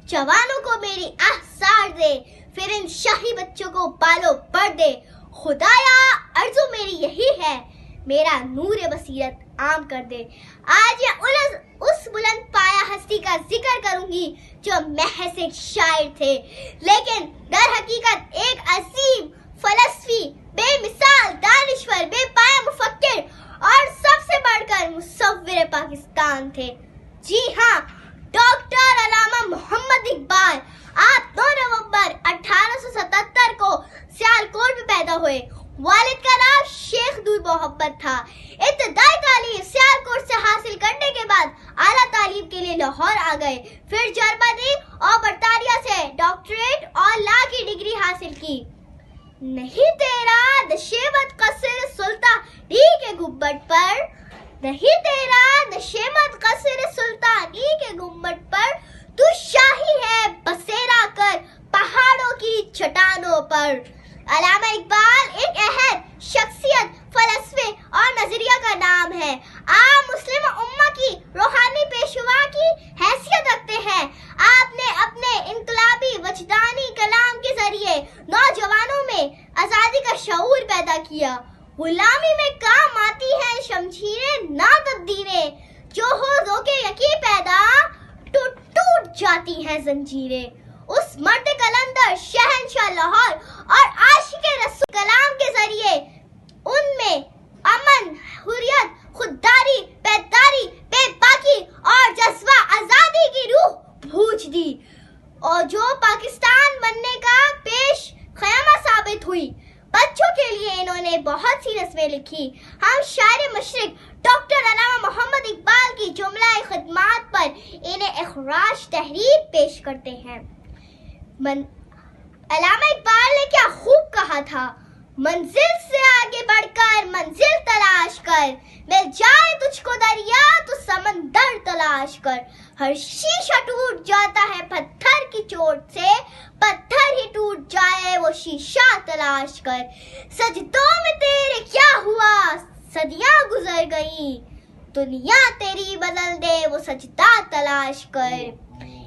जवानों को मेरी आसार दे, फिर इन शाही बच्चों को बालों पर दे। खुदाया अर्ज़ू मेरी यही है, मेरा नूर बसीरत आम कर दे। आज मैं उस बुलंद पाया हस्ती का जिक्र करूंगी जो महज एक शायर थे, लेकिन दर हकीकत एक अजीम फलस्फी, बेमिसाल दानिश्वर, बेपाया मुफक्किर और सबसे बढ़कर मुसव्विर पाकिस्तान थे। जी हाँ, डॉक्टर अल्लामा मोहम्मद इकबाल। आप 2 नवंबर 1877 को सियालकोट में पैदा हुए। वालिद का नाम शेख दूर मोहब्बत था। इब्तदाई तालीम सियालकोट से हासिल करने के बाद आला तालीम के लिए लाहौर आ गए। फिर जर्मनी और बर्तानिया से डॉक्टरेट और लॉ की डिग्री हासिल की। नहीं तेरा नशेमत कसर सुल्तानी के गुम्बद पर, नहीं तेरा नशेमत कसर सुल्तानी के गुम्बद पर, तू शाही है बसेरा कर पहाड़ों की चट्टानों पर। अल्लामा इकबाल एक अहद शख्सियत, फलसफे और नजरिया का नाम है। आप मुस्लिम उम्मा की रूहानी पेशवा की हैसियत रखते हैं। आपने अपने इनकलाबी वजदानी कलाम के जरिए नौजवानों में आजादी का शऊर पैदा किया। गुलामी में काम आती है शमशीरें ना तब्दीलें, जो हो रोके यकीन पैदा तो टूट जाती हैं जंजीरें। उस मर्द कलंदर शहंशाह लाहौर और आशिक रसूल कलाम के जरिए उनमें अमन, हुर्रियत, खुददारी, बेदारी, बेबाकी और जज्बा आजादी की रूह भूज दी, और जो पाकिस्तान बनने का पेश ख़यामा साबित हुई। बच्चों के लिए इन्होंने बहुत सी नज़में लिखी। हम शायर मशरिक डॉक्टर अल्लामा मोहम्मद इकबाल की जुमला खिदमात पर इन्हें इखराज तहरीर पेश करते हैं। अल्लामा इकबाल ने क्या खूब कहा था, मंजिल से आगे बढ़कर मंजिल तलाश कर, मिल जाए तुझको दरिया तो समंदर तलाश कर। हर शीशा टूट जाता है पत्थर की चोट से, पत्थर ही टूट जाए वो शीशा तलाश कर। सजदों में तेरे क्या हुआ, सदियां गुजर गई, दुनिया तेरी बदल दे वो सजदा तलाश कर।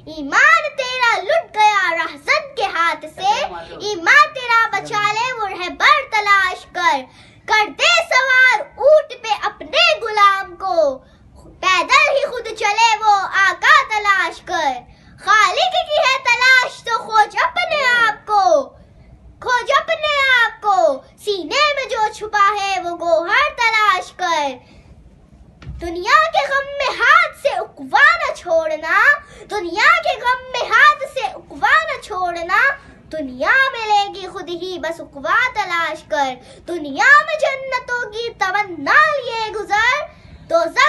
ईमान तेरा लुट गया रहज़न के हाथ से, ईमान तेरा बचा ले वो रहबर तलाश कर दे सवार ऊंट पे अपने गुलाम को, पैदल ही खुद चले वो आका तलाश कर। खालिक की है तलाश तो खोज अपने आप को, खोज अपने आप को, सीने में जो छुपा है वो गोहर तलाश कर। दुनिया के गम में हाथ से उकवा न छोड़ना, दुनिया के गम में हाथ से उकवा न छोड़ना, दुनिया मिलेगी खुद ही बस उकवा तलाश कर। दुनिया में जन्नतों की तमन्ना लिए गुजर, दोज़ख